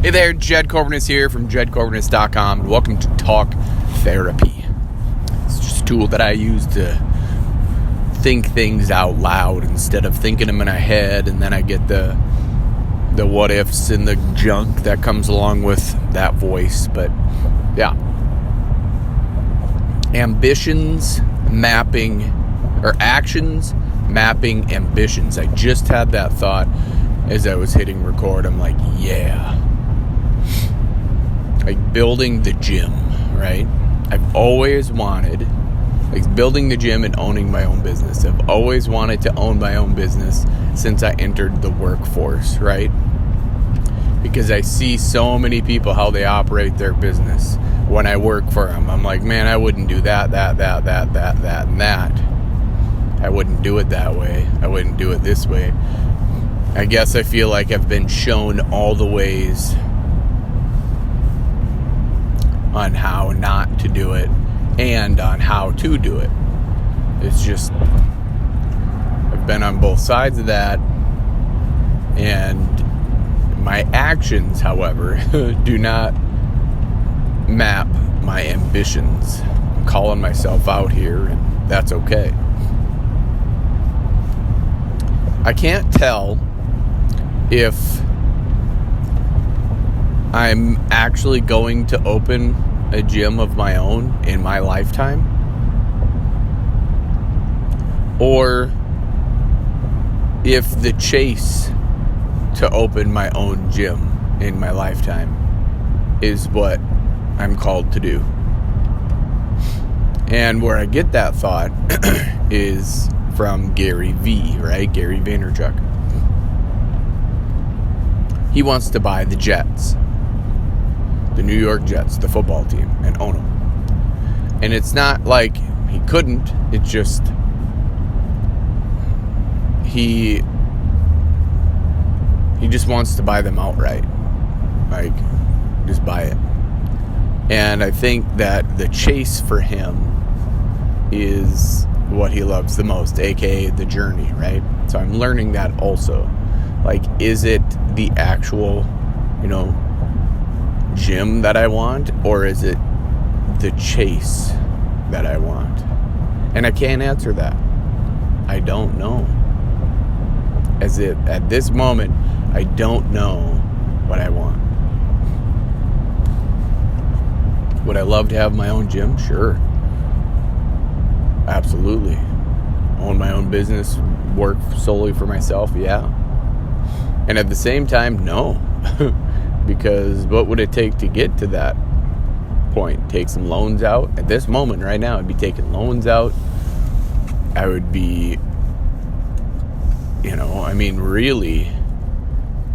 Hey there, Jed Corvinus here from JedCorvinus.com, and welcome to Talk Therapy. It's just a tool that I use to think things out loud instead of thinking them in my head, and then I get the what ifs and the junk that comes along with that voice. But yeah, ambitions mapping, or actions mapping ambitions. I just had that thought as I was hitting record. I'm like, yeah. Like building the gym, right? I've always wanted, like building the gym and owning my own business. I've always wanted to own my own business since I entered the workforce, right? Because I see so many people how they operate their business when I work for them. I'm like, man, I wouldn't do that, and that. I wouldn't do it that way. I wouldn't do it this way. I guess I feel like I've been shown all the ways on how not to do it and on how to do it. It's just, I've been on both sides of that, and my actions, however, do not map my ambitions. I'm calling myself out here, and that's okay. I can't tell if I'm actually going to open a gym of my own in my lifetime, or if the chase to open my own gym in my lifetime is what I'm called to do. And where I get that thought is from Gary V, right? Gary Vaynerchuk. He wants to buy the Jets, the New York Jets, the football team, and own them. And it's not like he couldn't, it's just he just wants to buy them outright. Like, just buy it. And I think that the chase for him is what he loves the most, aka the journey, right? So I'm learning that also. Like, is it the actual, gym that I want, or is it the chase that I want? And I can't answer that. I don't know. At this moment, I don't know what I want. Would I love to have my own gym? Sure. Absolutely. Own my own business, work solely for myself? Yeah. And at the same time, no. Because what would it take to get to that point? Take some loans out? At this moment right now, I'd be taking loans out. I would be, really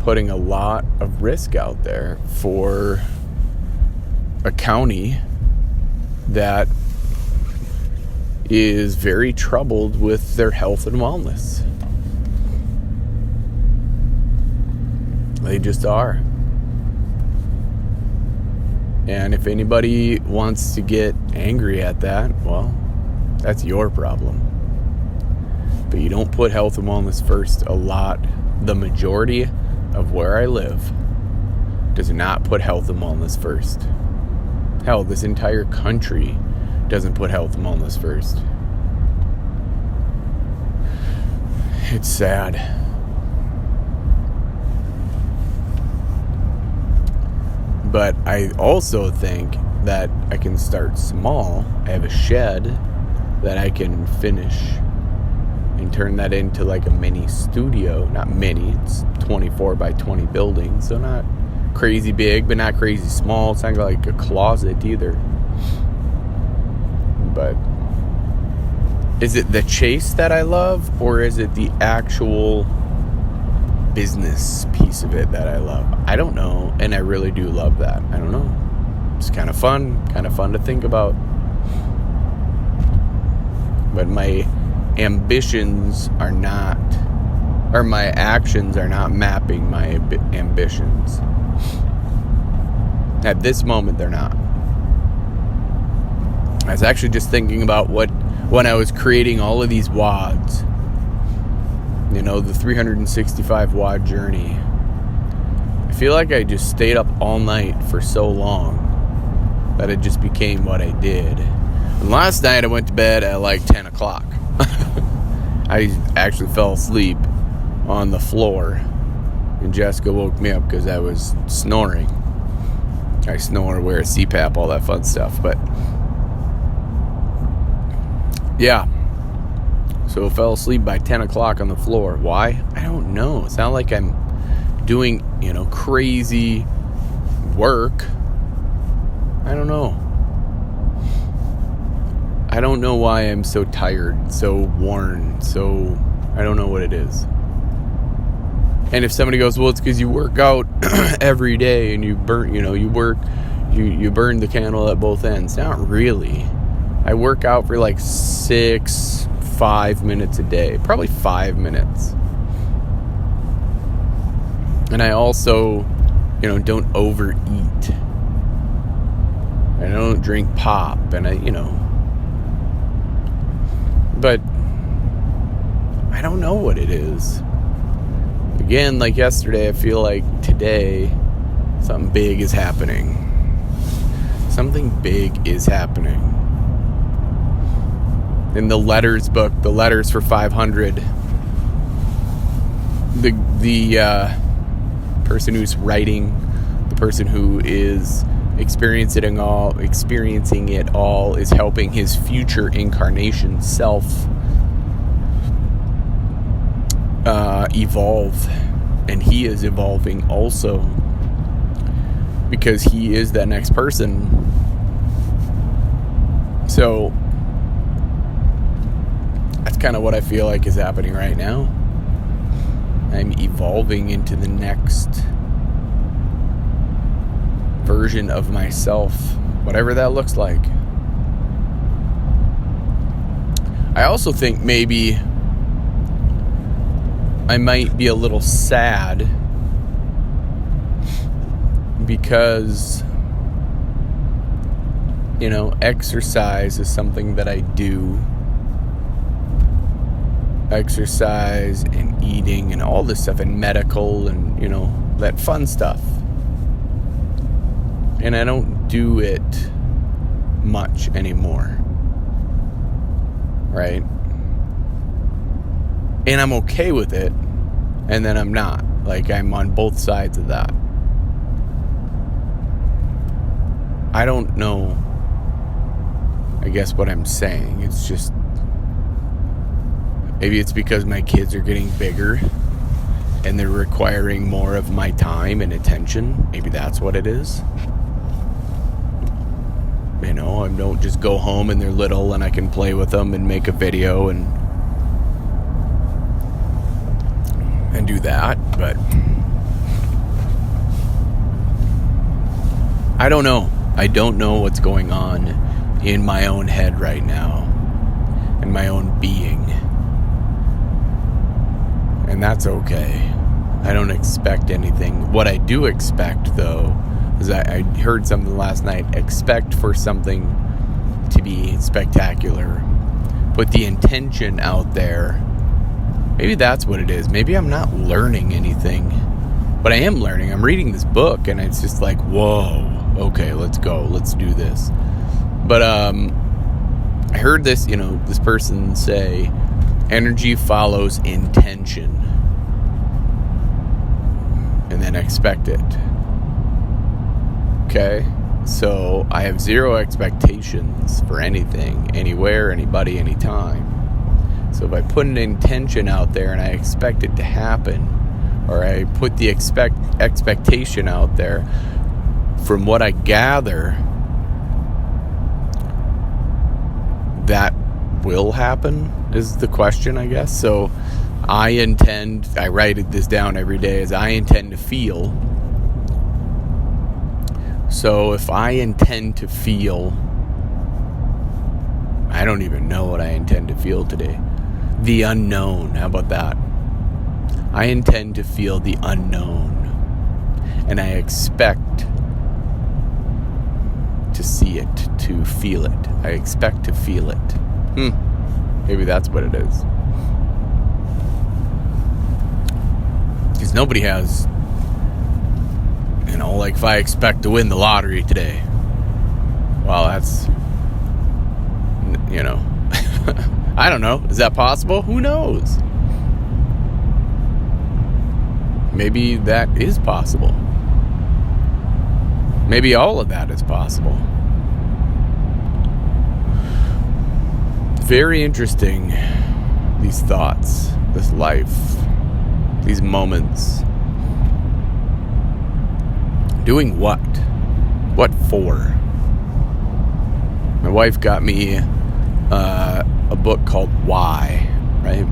putting a lot of risk out there for a county that is very troubled with their health and wellness. They just are. And if anybody wants to get angry at that, well, that's your problem. But you don't put health and wellness first. The majority of where I live does not put health and wellness first. Hell, this entire country doesn't put health and wellness first. It's sad. But I also think that I can start small. I have a shed that I can finish and turn that into like a mini studio. Not mini, it's 24 by 20 building. So not crazy big, but not crazy small. It's not like a closet either. But is it the chase that I love, or is it the actual business piece of it that I love? I don't know, and I really do love that. I don't know. It's kind of fun to think about. But my ambitions are not, or my actions are not mapping my ambitions. At this moment, they're not. I was actually just thinking about when I was creating all of these WODs, the 365 WOD journey. feel like I just stayed up all night for so long that it just became what I did. And last night I went to bed at like 10 o'clock. I actually fell asleep on the floor, and Jessica woke me up because I was snoring. I snore, wear a CPAP, all that fun stuff. But yeah, so I fell asleep by 10 o'clock on the floor. Why? I don't know. It's not like I'm doing, crazy work. I don't know. I don't know why I'm so tired, so worn, I don't know what it is. And if somebody goes, well, it's because you work out every day and you burn, you burn the candle at both ends. Not really. I work out for like 5 minutes a day, probably 5 minutes. And I also, don't overeat. I don't drink pop, and but I don't know what it is. Again, like yesterday, I feel like today something big is happening. Something big is happening. In the letters book, the letters for 500, the person who's writing, the person who is experiencing it all is helping his future incarnation self evolve, and he is evolving also because he is that next person. So that's kind of what I feel like is happening right now. I'm evolving into the next version of myself, whatever that looks like. I also think maybe I might be a little sad because, exercise is something that I do. Exercise and eating and all this stuff, and medical and, that fun stuff. And I don't do it much anymore. Right? And I'm okay with it. And then I'm not. Like, I'm on both sides of that. I don't know, I guess, what I'm saying. It's just, maybe it's because my kids are getting bigger and they're requiring more of my time and attention. Maybe that's what it is. I don't just go home and they're little and I can play with them and make a video and do that. But I don't know. I don't know what's going on in my own head right now, in my own being. And that's okay. I don't expect anything. What I do expect, though, is I heard something last night. Expect for something to be spectacular. Put the intention out there. Maybe that's what it is. Maybe I'm not learning anything. But I am learning. I'm reading this book, and it's just like, whoa. Okay, let's go. Let's do this. But I heard this, this person say, energy follows intention. And then expect it. Okay? So I have zero expectations for anything, anywhere, anybody, anytime. So if I put an intention out there and I expect it to happen, or I put the expectation out there, from what I gather, that will happen is the question, I guess. So I write this down every day, as I intend to feel. So if I intend to feel, I don't even know what I intend to feel today. The unknown, how about that? I intend to feel the unknown. And I expect to see it, to feel it. I expect to feel it. Maybe that's what it is. Because nobody has like if I expect to win the lottery today. Well, that's, I don't know. Is that possible? Who knows? Maybe that is possible. Maybe all of that is possible. Very interesting, these thoughts, this life, these moments. Doing what? What for? My wife got me a book called Why, right?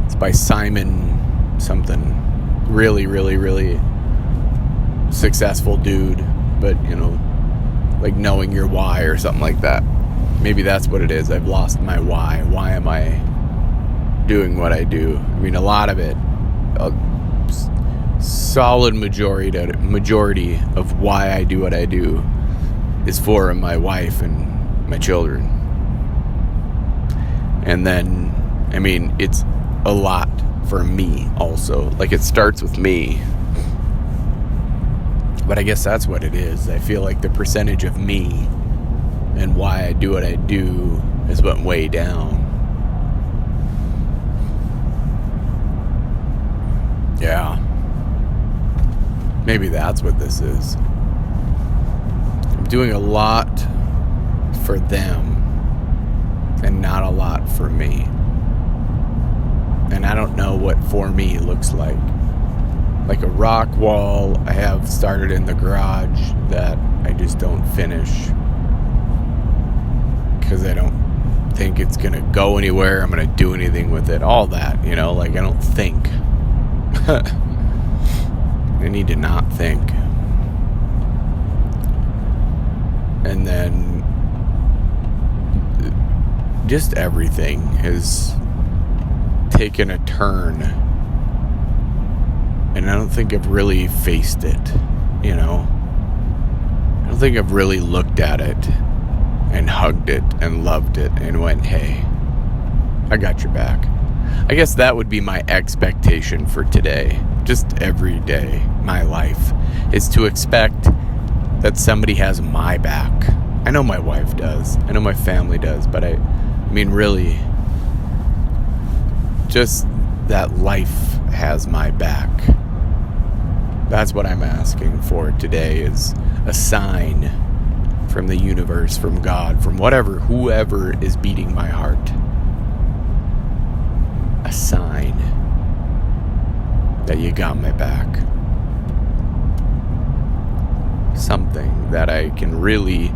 It's by Simon something. Really, really, really successful dude, but like knowing your why or something like that. Maybe that's what it is. I've lost my why. Why am I doing what I do? I mean, a lot of it, a solid majority of why I do what I do is for my wife and my children. And then, I mean, it's a lot for me also. Like, it starts with me. But I guess that's what it is. I feel like the percentage of me and why I do what I do has went way down. Yeah. Maybe that's what this is. I'm doing a lot for them and not a lot for me. And I don't know what for me looks like. Like a rock wall I have started in the garage that I just don't finish because I don't think it's going to go anywhere. I'm going to do anything with it. All that, like I don't think. I need to not think. And then just everything has taken a turn. And I don't think I've really faced it, I don't think I've really looked at it and hugged it and loved it and went, hey, I got your back. I guess that would be my expectation for today. Just every day, my life, is to expect that somebody has my back. I know my wife does. I know my family does. But I mean, really, just that life has my back. That's what I'm asking for today, is a sign from the universe, from God, from whoever is beating my heart. A sign that you got my back. Something that I can really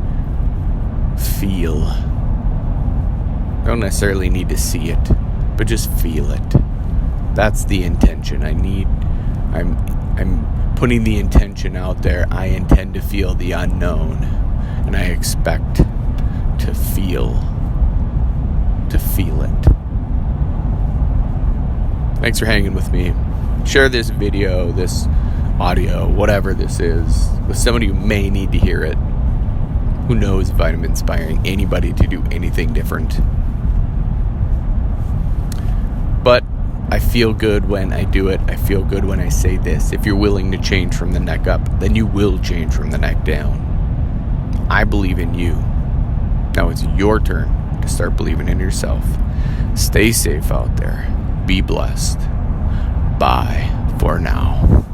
feel. Don't necessarily need to see it, but just feel it. That's the intention. I'm putting the intention out there. I intend to feel the unknown, and I expect to feel it. Thanks for hanging with me. Share this video, this audio, whatever this is, with somebody who may need to hear it. Who knows if I'm inspiring anybody to do anything different. But I feel good when I do it. I feel good when I say this. If you're willing to change from the neck up, then you will change from the neck down. I believe in you. Now it's your turn to start believing in yourself. Stay safe out there. Be blessed. Bye for now.